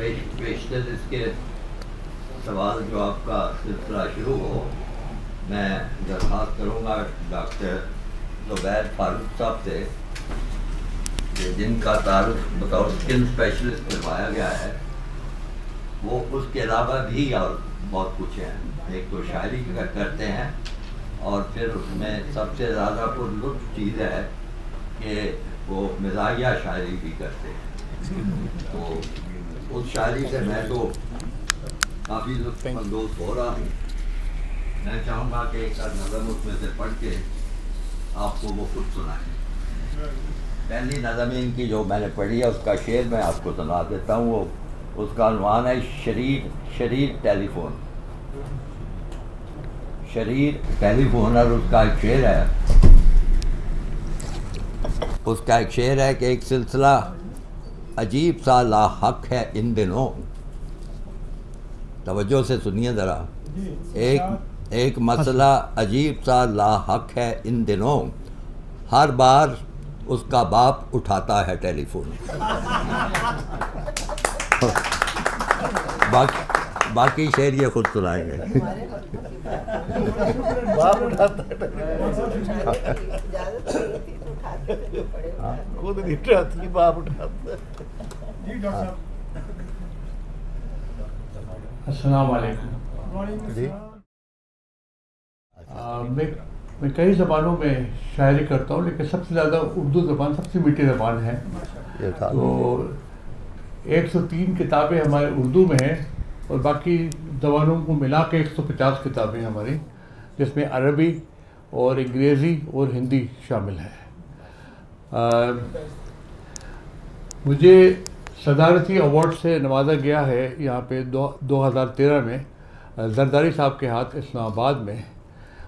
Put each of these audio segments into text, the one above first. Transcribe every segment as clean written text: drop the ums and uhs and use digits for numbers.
بیشتر اس کے سوال جواب کا سلسلہ شروع ہو، میں درخواست کروں گا ڈاکٹر زبیر فاروق صاحب سے کہ جن کا تعارف بطور اسکن اسپیشلسٹ کروایا گیا ہے، وہ اس کے علاوہ بھی اور بہت کچھ ہیں. ایک تو شاعری کرتے ہیں، اور پھر اس میں سب سے زیادہ پر لطف چیز ہے کہ وہ مزاحیہ شاعری بھی کرتے ہیں. تو اس شاعری سے میں تو کافی لطف اندوز ہو رہا ہوں. میں چاہوں گا کہ ایک نظم اس میں سے پڑھ کے آپ کو وہ خود سنائیں. پہلی نظم ان کی جو میں نے پڑھی ہے، اس کا شعر میں آپ کو سنا دیتا ہوں. وہ اس کا عنوان ہے شریر ٹیلی فون. شریر ٹیلی فون. اور اس کا ایک شعر ہے کہ ایک سلسلہ عجیب سا لاحق ہے ان دنوں. توجہ سے سنیے ذرا. ایک مسئلہ عجیب سا لاحق ہے ان دنوں، ہر بار اس کا باپ اٹھاتا ہے ٹیلی فون. باقی شعر یہ خود سنائیں گے. باپ اٹھاتا خود نہیں اٹھاتی، باپ اٹھاتا. جی ڈاکٹر صاحب. السلام علیکم. جی میں کئی زبانوں میں شاعری کرتا ہوں، لیکن سب سے زیادہ اردو زبان سب سے میٹھی زبان ہے. تو 103 کتابیں ہمارے اردو میں ہیں، اور باقی زبانوں کو ملا کے 150 کتابیں ہماری، جس میں عربی اور انگریزی اور ہندی شامل ہے. مجھے صدارتی ایوارڈ سے نوازا گیا ہے یہاں پہ 2013 میں زرداری صاحب کے ہاتھ اسلام آباد میں.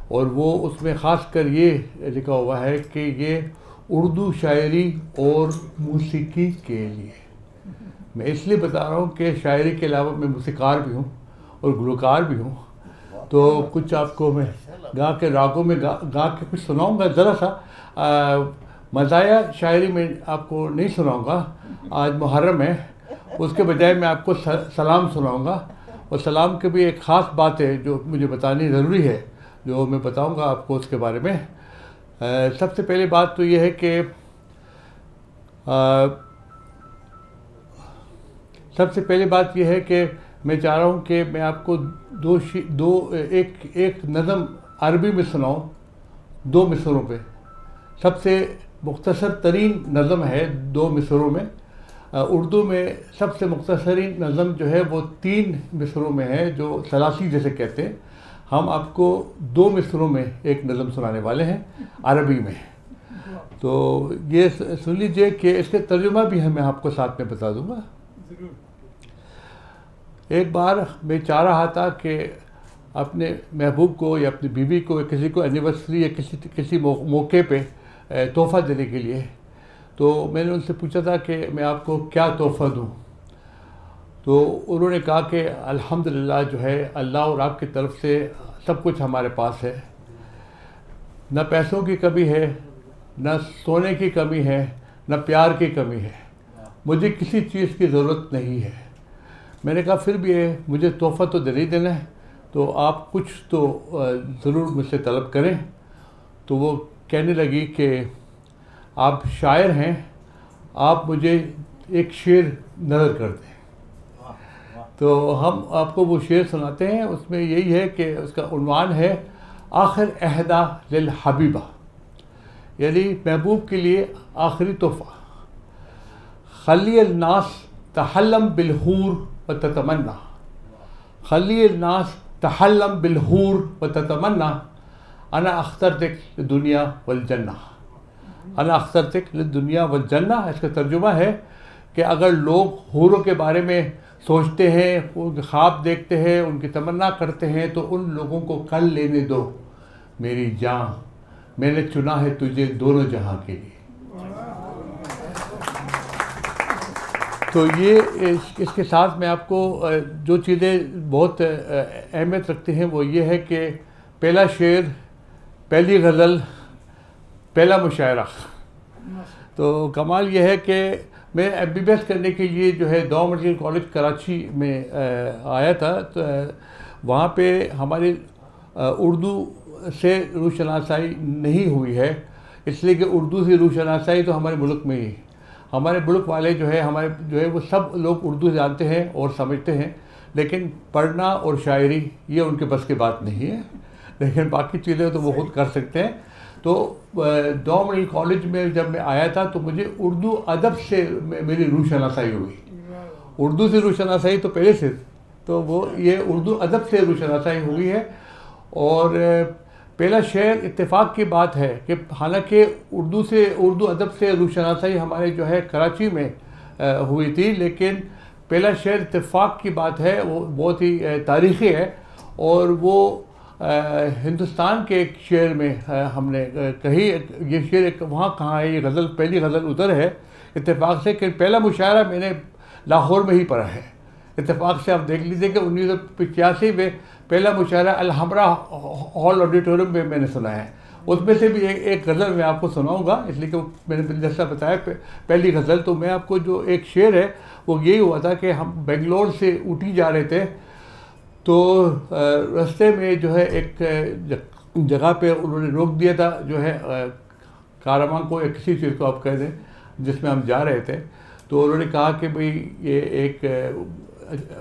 اور وہ اس میں خاص کر یہ لکھا ہوا ہے کہ یہ اردو شاعری اور موسیقی کے لیے. میں اس لیے بتا رہا ہوں کہ شاعری کے علاوہ میں موسیقار بھی ہوں اور گلوکار بھی ہوں. تو کچھ آپ کو میں گا کے راگوں میں گا کے کچھ سناؤں گا. ذرا سا مزاحیہ شاعری میں آپ کو نہیں سناؤں گا. آج محرم ہے، اس کے بجائے میں آپ کو سلام سناؤں گا. اور سلام کی بھی ایک خاص بات ہے جو مجھے بتانی ضروری ہے، جو میں بتاؤں گا آپ کو اس کے بارے میں. سب سے پہلی بات تو یہ ہے کہ میں چاہ رہا ہوں کہ میں آپ کو ایک نظم عربی میں سناؤں 2 مصروں پہ. سب سے مختصر ترین نظم ہے 2 مصروں میں. اردو میں سب سے مختصرین نظم جو ہے وہ 3 مصروں میں ہے، جو ثلاثی جیسے کہتے ہیں. ہم آپ کو 2 مصروں میں ایک نظم سنانے والے ہیں عربی میں. تو یہ سن لیجئے کہ اس کے ترجمہ بھی میں آپ کو ساتھ میں بتا دوں گا. ایک بار میں چاہ رہا تھا کہ اپنے محبوب کو یا اپنی بیوی کو یا کسی کو اینیورسری یا کسی موقع پہ تحفہ دینے کے لیے، تو میں نے ان سے پوچھا تھا کہ میں آپ کو کیا تحفہ دوں. تو انہوں نے کہا کہ الحمدللہ جو ہے اللہ اور آپ کی طرف سے سب کچھ ہمارے پاس ہے. نہ پیسوں کی کمی ہے، نہ سونے کی کمی ہے، نہ پیار کی کمی ہے. مجھے کسی چیز کی ضرورت نہیں ہے. میں نے کہا پھر بھی مجھے تحفہ تو دے دینا ہے، تو آپ کچھ تو ضرور مجھ سے طلب کریں. تو وہ کہنے لگی کہ آپ شاعر ہیں، آپ مجھے ایک شعر نظر کر دیں. تو ہم آپ کو وہ شعر سناتے ہیں. اس میں یہی ہے کہ اس کا عنوان ہے آخر عہدہ للحبیبہ، یعنی محبوب کے لیے آخری تحفہ. خلی الناس تحلم بالحور وتتمنى، خلی الناس تحلم بالحور وتتمنى، انا اخترتک للدنیا والجنہ، انا اخترتک للدنیا والجنہ. اس کا ترجمہ ہے کہ اگر لوگ حوروں کے بارے میں سوچتے ہیں، ان کے خواب دیکھتے ہیں، ان کی تمنا کرتے ہیں، تو ان لوگوں کو کل لینے دو میری جان، میں نے چنا ہے تجھے دونوں جہاں کے لیے. تو یہ اس کے ساتھ میں آپ کو جو چیزیں بہت اہمیت رکھتے ہیں وہ یہ ہے کہ پہلا شعر، پہلی غزل، پہلا مشاعرہ. تو کمال یہ ہے کہ میں MBBS کرنے کے لیے جو ہے دو میڈیکل کالج کراچی میں آیا تھا، تو وہاں پہ ہماری اردو سے روح شناسائی نہیں ہوئی ہے، اس لیے کہ اردو سے روح شناسائی تو ہمارے ملک میں ہی، ہمارے ملک والے جو ہے ہمارے جو ہے وہ سب لوگ اردو جانتے ہیں اور سمجھتے ہیں، لیکن پڑھنا اور شاعری یہ ان کے بس کی بات نہیں ہے، لیکن باقی چیزیں تو وہ خود کر سکتے ہیں۔ تو دو میڈیکل کالج میں جب میں آیا تھا تو مجھے اردو ادب سے میری روح شناسائی ہوئی، اردو سے روح شناسائی تو پہلے سے، تو وہ یہ اردو ادب سے روح شناسائی ہوئی ہے۔ اور پہلا شعر اتفاق کی بات ہے کہ حالانکہ اردو ادب سے روح شناسائی ہمارے جو ہے کراچی میں ہوئی تھی، لیکن پہلا شعر اتفاق کی بات ہے، وہ بہت ہی تاریخی ہے، اور وہ ہندوستان کے ایک شعر میں ہم نے کہی، یہ شعر وہاں کہاں ہے، یہ غزل پہلی غزل ادھر ہے اتفاق سے، کہ پہلا مشاعرہ میں نے لاہور میں ہی پڑھا ہے اتفاق سے۔ آپ دیکھ لیجیے کہ 1985 میں پہلا مشاعرہ الحمرا ہال آڈیٹوریم میں نے سنا ہے، اس میں سے بھی ایک غزل میں آپ کو سناؤں گا، اس لیے کہ میں نے جیسا بتایا پہلی غزل، تو میں آپ کو جو ایک شعر ہے وہ یہی ہوا تھا کہ ہم بنگلور سے اوٹی جا رہے تھے، تو رستے میں جو ہے ایک جگہ پہ انہوں نے روک دیا تھا، جو ہے کارواں کو یا کسی چیز کو آپ کہہ دیں جس میں ہم جا رہے تھے، تو انہوں نے کہا کہ بھئی یہ ایک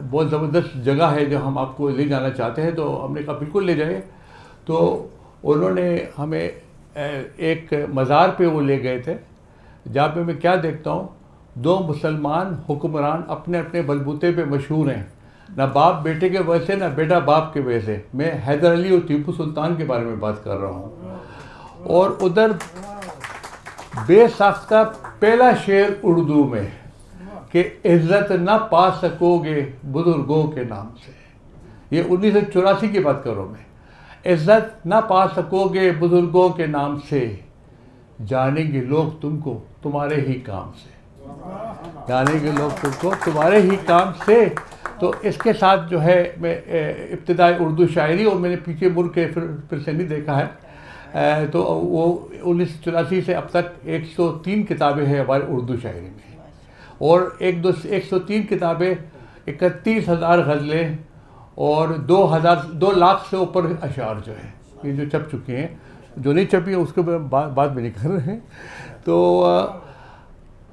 بہت زبردست جگہ ہے جو ہم آپ کو لے جانا چاہتے ہیں، تو ہم نے کہا بالکل لے جائیں۔ تو انہوں نے ہمیں ایک مزار پہ وہ لے گئے تھے، جہاں پہ میں کیا دیکھتا ہوں، دو مسلمان حکمران اپنے اپنے بلبوتے پہ مشہور ہیں، نہ باپ بیٹے کے وجہ سے نہ بیٹا باپ کے وجہ سے۔ میں حیدر علی اور ٹیپو سلطان کے بارے میں بات کر رہا ہوں، اور ادھر بے ساختہ پہلا شعر اردو میں کہ عزت نہ پا سکو گے بزرگوں کے نام سے، یہ 1984 کی بات کر رہا ہوں میں، عزت نہ پا سکو گے بزرگوں کے نام سے، جانیں گے لوگ تم کو تمہارے ہی کام سے، جانیں گے لوگ تم کو تمہارے ہی کام سے۔ تو اس کے ساتھ جو ہے میں ابتدائی اردو شاعری، اور میں نے پیچھے مڑ کے پھر سے نہیں دیکھا ہے، تو وہ 1984 سے اب تک 103 کتابیں ہیں ہمارے اردو شاعری میں، اور 103 کتابیں، 31,000 غزلیں، اور 2 لاکھ سے اوپر اشعار جو ہیں یہ جو چھپ چکے ہیں، جو نہیں چھپی ہیں اس کے بعد میں نہیں کر رہے ہیں۔ تو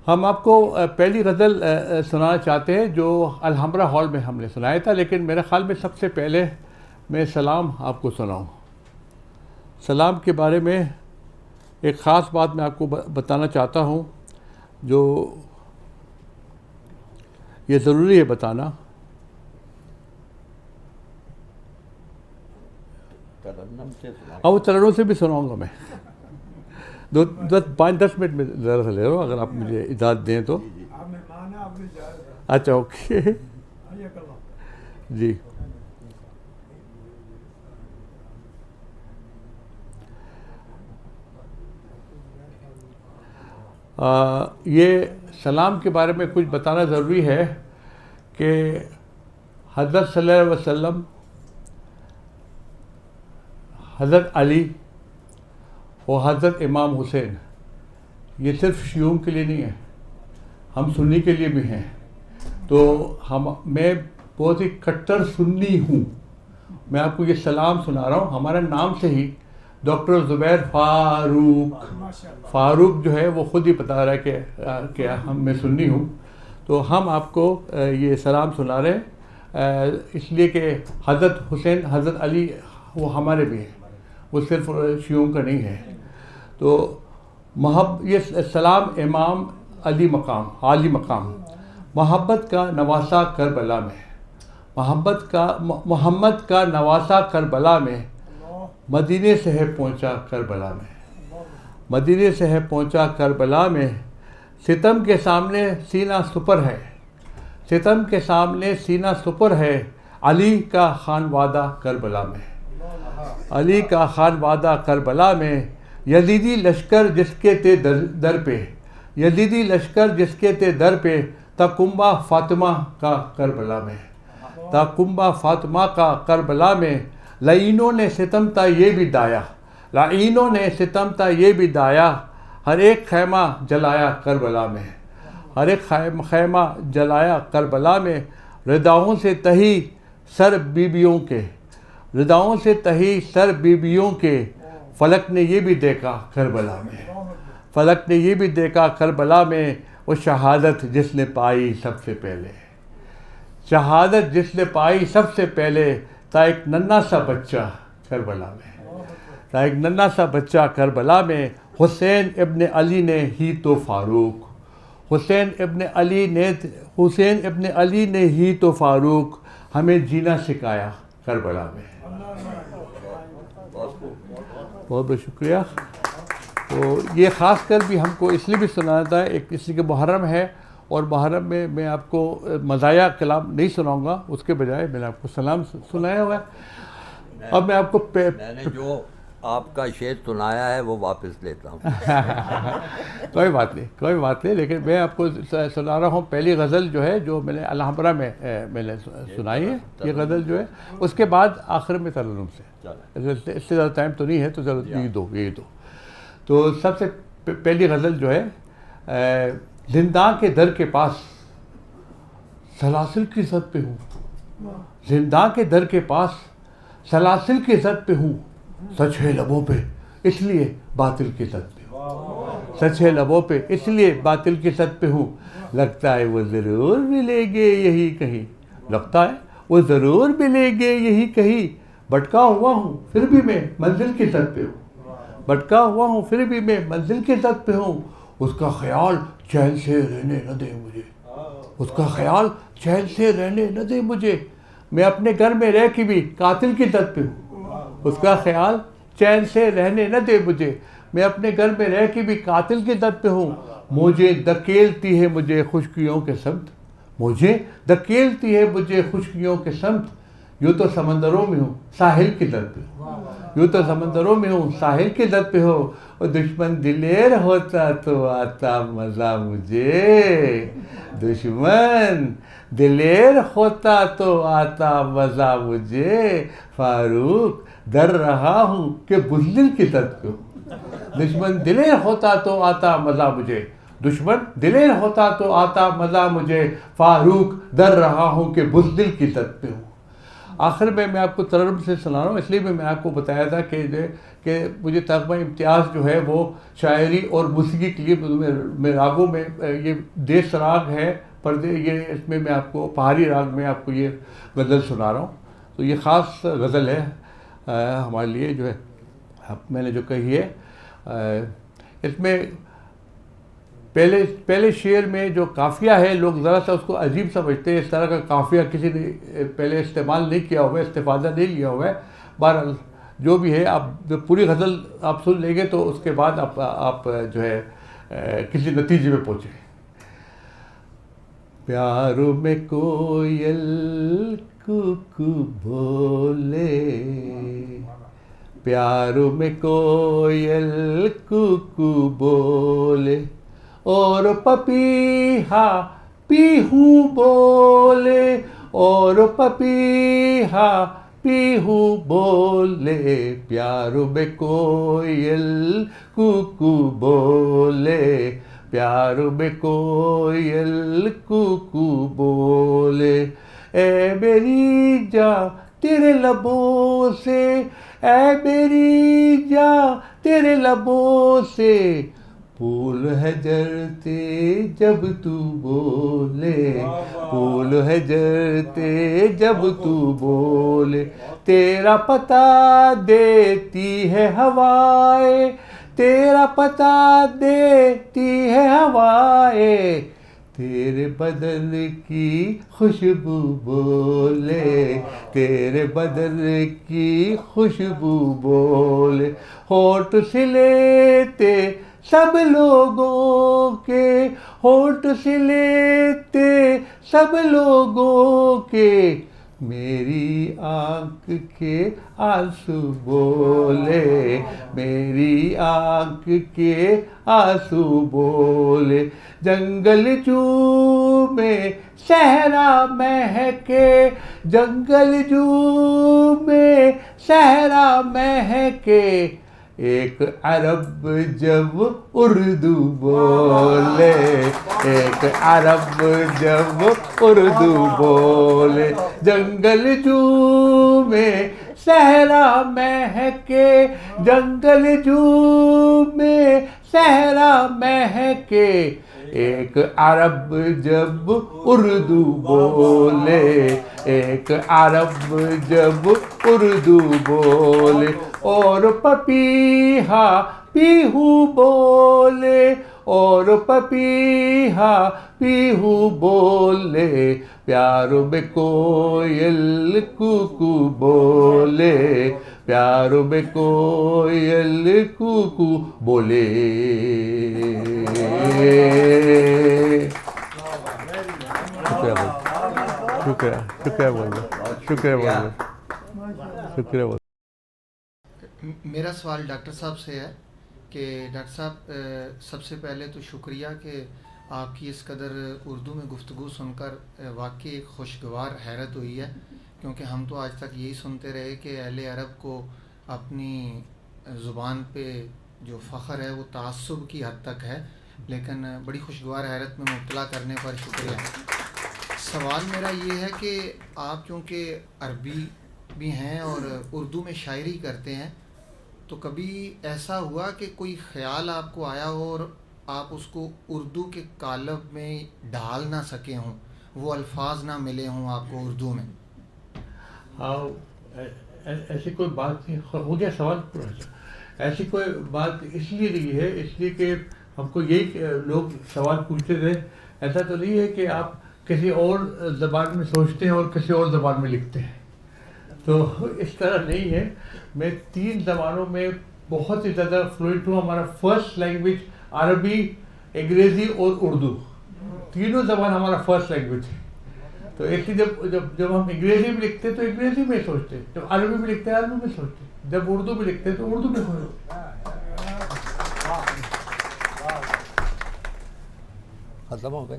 ہم آپ کو پہلی غزل سنانا چاہتے ہیں جو الحمرا ہال میں ہم نے سنایا تھا، لیکن میرے خیال میں سب سے پہلے میں سلام آپ کو سناؤں۔ سلام کے بارے میں ایک خاص بات میں آپ کو بتانا چاہتا ہوں، جو یہ ضروری ہے بتانا۔ وہ ترنم سے بھی سناؤں گا میں، 5-10 منٹ میں ذرا سا لے رہا ہوں، اگر آپ مجھے اجازت دیں تو۔ اچھا اوکے جی۔ یہ سلام کے بارے میں کچھ بتانا ضروری ہے کہ حضرت صلی اللہ علیہ وسلم، حضرت علی اور حضرت امام حسین، یہ صرف شیعوں کے لیے نہیں ہے، ہم سنی کے لیے بھی ہیں۔ تو میں بہت ہی کٹر سنی ہوں، میں آپ کو یہ سلام سنا رہا ہوں، ہمارا نام سے ہی ڈاکٹر زبیر فاروق جو ہے وہ خود ہی بتا رہا ہے کہ میں سنی ہوں، تو ہم آپ کو یہ سلام سنا رہے ہیں، اس لیے کہ حضرت حسین، حضرت علی وہ ہمارے بھی ہیں، وہ صرف شیعوں کا نہیں ہے۔ تو یہ سلام امام علی مقام، محبت کا نواسا کربلا میں، محمد کا نواسا کربلا میں، مدینے سے ہے پہنچا کربلا میں، مدینے سے ہے پہنچا کربلا میں، ستم کے سامنے سینہ سپر ہے، ستم کے سامنے سینہ سپر ہے، علی کا خانوادہ کربلا میں، علی کا خانوادہ کربلا میں، یزیدی لشکر جس کے تھے در پہ، یزیدی لشکر جس کے تھے در پہ، تا کنبہ فاطمہ کا کربلا میں، تا کنبہ فاطمہ کا کربلا میں، لعینوں نے ستم تا یہ بھی دایا، لعینوں نے ستم تا یہ بھی دایا، ہر ایک خیمہ جلایا کربلا میں، ہر ایک خیمہ جلایا کربلا میں، رداؤں سے تہی سر بیبیوں کے، رداؤں سے تہی سر بیبیوں کے، فلک نے یہ بھی دیکھا کربلا میں، فلک نے یہ بھی دیکھا کربلا میں، وہ شہادت جس نے پائی سب سے پہلے، شہادت جس نے پائی سب سے پہلے، تھا ایک ننھا سا بچہ کربلا میں، تھا ایک ننھا سا بچہ کربلا میں، حسین ابن علی نے ہی تو فاروق، حسین ابن علی نے ہی تو فاروق ہمیں جینا سکھایا کربلا میں۔ بہت بہت شکریہ۔ تو یہ خاص کر بھی ہم کو اس لیے بھی سنانا تھا، ایک کسی کے محرم ہے، اور محرم میں آپ کو مزاحیہ کلام نہیں سناؤں گا، اس کے بجائے میں نے آپ کو سلام سنایا ہوا ہے۔ اب میں آپ کو میں نے جو آپ کا شعر سنایا ہے وہ واپس لیتا ہوں۔ کوئی بات نہیں، لیکن میں آپ کو سنا رہا ہوں پہلی غزل جو ہے، جو میں نے الحمرہ میں نے سنائی ہے، یہ غزل جو ہے، اس کے بعد آخر میں ترنم سے، اس سے زیادہ ٹائم تو نہیں ہے، تو ضرور یہی دو۔ تو سب سے پہلی غزل جو ہے، زنداں کے در کے پاس سلاسل کی زد پہ ہوں، زنداں کے در کے پاس سلاسل کی زد پہ ہوں، سچ ہے لبوں پہ اس لیے باطل کی زد پہ ہوں، سچ ہے لبوں پہ اس لیے باطل کی زد پہ ہوں، لگتا ہے وہ ضرور ملیں گے یہی کہیں، لگتا ہے وہ ضرور ملیں گے یہی کہیں، بھٹکا ہوا ہوں پھر بھی میں منزل کی زد پہ ہوں، بھٹکا ہوا ہوں پھر بھی میں منزل کی زد پہ ہوں، اس کا خیال چین سے رہنے نہ دے مجھے، اس کا خیال چین سے رہنے نہ دے مجھے، میں اپنے گھر میں رہ کے بھی قاتل کی زد پہ ہوں، اس کا خیال چین سے رہنے نہ دے مجھے، میں اپنے گھر میں رہ کے بھی قاتل کی زد پہ ہوں، مجھے دھکیلتی ہے مجھے خشکیوں کے سمت، مجھے دھکیلتی ہے مجھے خشکیوں کے سمت، یوں تو سمندروں میں ہوں ساحل کی زد پہ ہوں، یوں تو سمندروں میں ہوں ساحل کی زد پہ ہو، اور دشمن دلیر ہوتا تو آتا مزہ مجھے، دشمن دلیر ہوتا تو آتا مزہ مجھے، فاروق ڈر رہا ہوں کہ بزدل کی زد پہ ہوں، دشمن دلیر ہوتا تو آتا مزہ مجھے، دشمن دلیر ہوتا تو آتا مزہ مجھے، فاروق ڈر رہا ہوں کہ بزدل کی زد پہ ہوں۔ آخر میں آپ کو ترنم سے سنا رہا ہوں، اس لیے میں آپ کو بتایا تھا کہ مجھے تغمہ امتیاز جو ہے وہ شاعری اور موسیقی کے لیے میں راگوں میں یہ دیس راگ ہے، پردے، یہ اس میں آپ کو پہاڑی راگ میں آپ کو یہ غزل سنا رہا ہوں۔ تو یہ خاص غزل ہے ہمارے لیے، جو ہے میں نے جو کہی ہے، اس میں پہلے شعر میں جو قافیہ ہے، لوگ ذرا سا اس کو عجیب سمجھتے ہیں، اس طرح کا قافیہ کسی نے پہلے استعمال نہیں کیا ہوا ہے، استفادہ نہیں لیا ہوا ہے۔ بہرحال جو بھی ہے، آپ جب پوری غزل آپ سن لیں گے تو اس کے بعد آپ جو ہے کسی نتیجے میں پہنچیں۔ پیاروں میں کوئل کوکو بولے، پیاروں میں کوئل کوکو بولے، اور پپیہا پیہو بولے، اور پپیہا پیہو بولے، پیاروں میں کوئل کوکو بولے، پیاروں میں کوئل کوکو بولے، اے میری جاں تیرے لبوں سے، اے میری جاں تیرے لبوں سے، پھول ہے جرتے جب تو بولے، پھول ہے جرتے جب تو بولے، تیرا پتہ دیتی ہے ہوائیں، تیرا پتہ دیتی ہے ہوائیں، تیرے بدن کی خوشبو بولے، تیرے بدن کی خوشبو بولے، ہونٹ سے لیتے سب لوگوں کے، ہونٹ سے لیتے سب لوگوں کے، میری آنکھ کے آنسو بولے، میری آنکھ کے آنسو بولے، جنگل چومے صحرا مہکے، جنگل چومے صحرا مہکے، ایک عرب جب اردو بولے، ایک عرب جب اردو بولے، جنگل جھومے صحرا مہکے، جنگل جھومے صحرا مہکے، ایک عرب جب اردو بولے، ایک عرب جب اردو بولے، اور پپیہا پیہو بولے، اور پپیہا پیہو بولے، پیاروں میں کوئل کوکو بولے، پیاروں میں کوئل کوکو بولے۔ شکریہ شکریہ بول رہا، شکریہ بول رہا، شکریہ بول۔ میرا سوال ڈاکٹر صاحب سے ہے کہ ڈاکٹر صاحب سب سے پہلے تو شکریہ کہ آپ کی اس قدر اردو میں گفتگو سن کر واقعی ایک خوشگوار حیرت ہوئی ہے، کیونکہ ہم تو آج تک یہی سنتے رہے کہ اہل عرب کو اپنی زبان پہ جو فخر ہے وہ تعصب کی حد تک ہے، لیکن بڑی خوشگوار حیرت میں مبتلا کرنے پر شکریہ۔ سوال میرا یہ ہے کہ آپ چونکہ عربی بھی ہیں اور اردو میں شاعری کرتے ہیں، تو کبھی ایسا ہوا کہ کوئی خیال آپ کو آیا ہو اور آپ اس کو اردو کے قالب میں ڈھال نہ سکے ہوں، وہ الفاظ نہ ملے ہوں آپ کو اردو میں؟ ہاں، ایسی کوئی بات نہیں، ہو گیا سوال پورا۔ ایسی کوئی بات اس لیے نہیں ہے، اس لیے کہ ہم کو یہی لوگ سوال پوچھتے تھے، ایسا تو نہیں ہے کہ آپ کسی اور زبان میں سوچتے ہیں اور کسی اور زبان میں لکھتے ہیں، تو اس طرح نہیں ہے۔ میں 3 زبانوں میں بہت ہی زیادہ فلوئنٹ ہوں۔ ہمارا فرسٹ لینگویج عربی، انگریزی اور اردو، تینوں زبان ہمارا فرسٹ لینگویج ہے۔ تو اس لیے جب ہم انگریزی میں لکھتے ہیں تو انگریزی میں سوچتے ہیں، جب عربی میں لکھتے ہیں عربی میں سوچتے ہیں، جب اردو میں لکھتے ہیں تو اردو میں سوچتے ہیں۔ ختم ہو گیا۔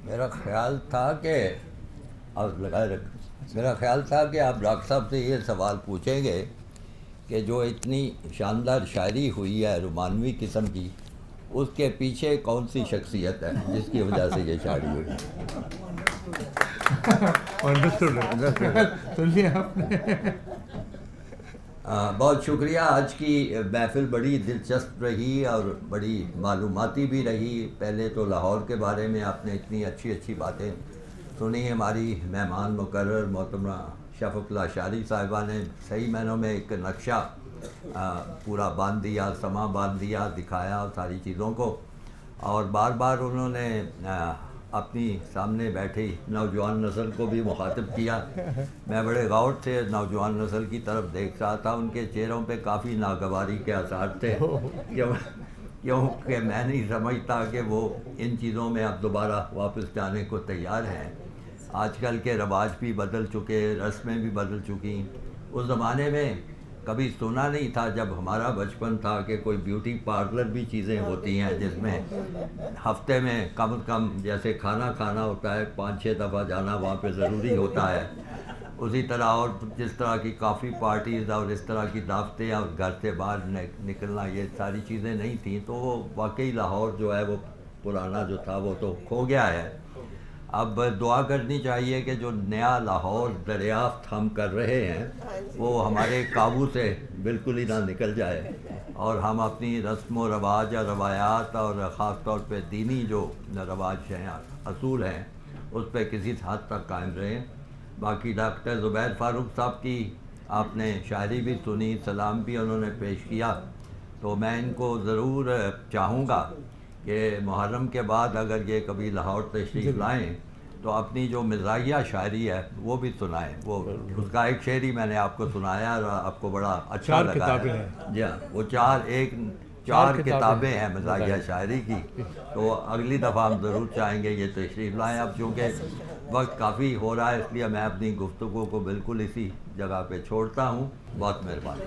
میرا خیال تھا کہ آپ ڈاکٹر صاحب سے یہ سوال پوچھیں گے کہ جو اتنی شاندار شاعری ہوئی ہے رومانوی قسم کی، اس کے پیچھے کون سی شخصیت ہے جس کی وجہ سے یہ شاعری ہوئی؟ بہت شکریہ۔ آج کی محفل بڑی دلچسپ رہی اور بڑی معلوماتی بھی رہی۔ پہلے تو لاہور کے بارے میں آپ نے اتنی اچھی باتیں سنی۔ ہماری مہمان مقرر محترمہ شفق اللہ شاعری صاحبہ نے صحیح معنوں میں ایک نقشہ پورا باندھ دیا، سما باندھ دیا، دکھایا ساری چیزوں کو، اور بار بار انہوں نے اپنی سامنے بیٹھی نوجوان نسل کو بھی مخاطب کیا۔ میں بڑے غور سے نوجوان نسل کی طرف دیکھ رہا تھا، ان کے چہروں پہ کافی ناگواری کے آثار تھے، کیونکہ میں نہیں سمجھتا کہ وہ ان چیزوں میں اب دوبارہ واپس جانے کو تیار ہیں۔ آج کل کے رواج بھی بدل چکے، رسمیں بھی بدل چکی۔ اس زمانے میں کبھی سنا نہیں تھا جب ہمارا بچپن تھا کہ کوئی بیوٹی پارلر بھی چیزیں ہوتی ہیں جس میں ہفتے میں کم از کم جیسے کھانا کھانا ہوتا ہے 5-6 دفعہ جانا وہاں پہ ضروری ہوتا ہے، اسی طرح اور جس طرح کی کافی پارٹیز اور اس طرح کی دعوتیں اور گھر سے باہر نکلنا، یہ ساری چیزیں نہیں تھیں۔ تو وہ واقعی لاہور جو ہے وہ پرانا جو تھا وہ تو کھو گیا ہے۔ اب دعا کرنی چاہیے کہ جو نیا لاہور دریافت ہم کر رہے ہیں وہ ہمارے قابو سے بالکل ہی نہ نکل جائے، اور ہم اپنی رسم و رواج اور روایات اور خاص طور پہ دینی جو رواج ہیں، اصول ہیں، اس پہ کسی حد تک قائم رہیں۔ باقی ڈاکٹر زبیر فاروق صاحب کی آپ نے شاعری بھی سنی، سلام بھی انہوں نے پیش کیا، تو میں ان کو ضرور چاہوں گا کہ محرم کے بعد اگر یہ کبھی لاہور تشریف لائیں تو اپنی جو مزاحیہ شاعری ہے وہ بھی سنائیں۔ وہ اس کا ایک شعر ہی میں نے آپ کو سنایا اور آپ کو بڑا اچھا لگا ہے۔ جی ہاں، وہ چار کتابیں ہیں مزاحیہ شاعری کی، تو اگلی دفعہ ہم ضرور چاہیں گے یہ تشریف لائیں۔ اب چونکہ وقت کافی ہو رہا ہے اس لیے میں اپنی گفتگو کو بالکل اسی جگہ پہ چھوڑتا ہوں۔ بہت مہربانی۔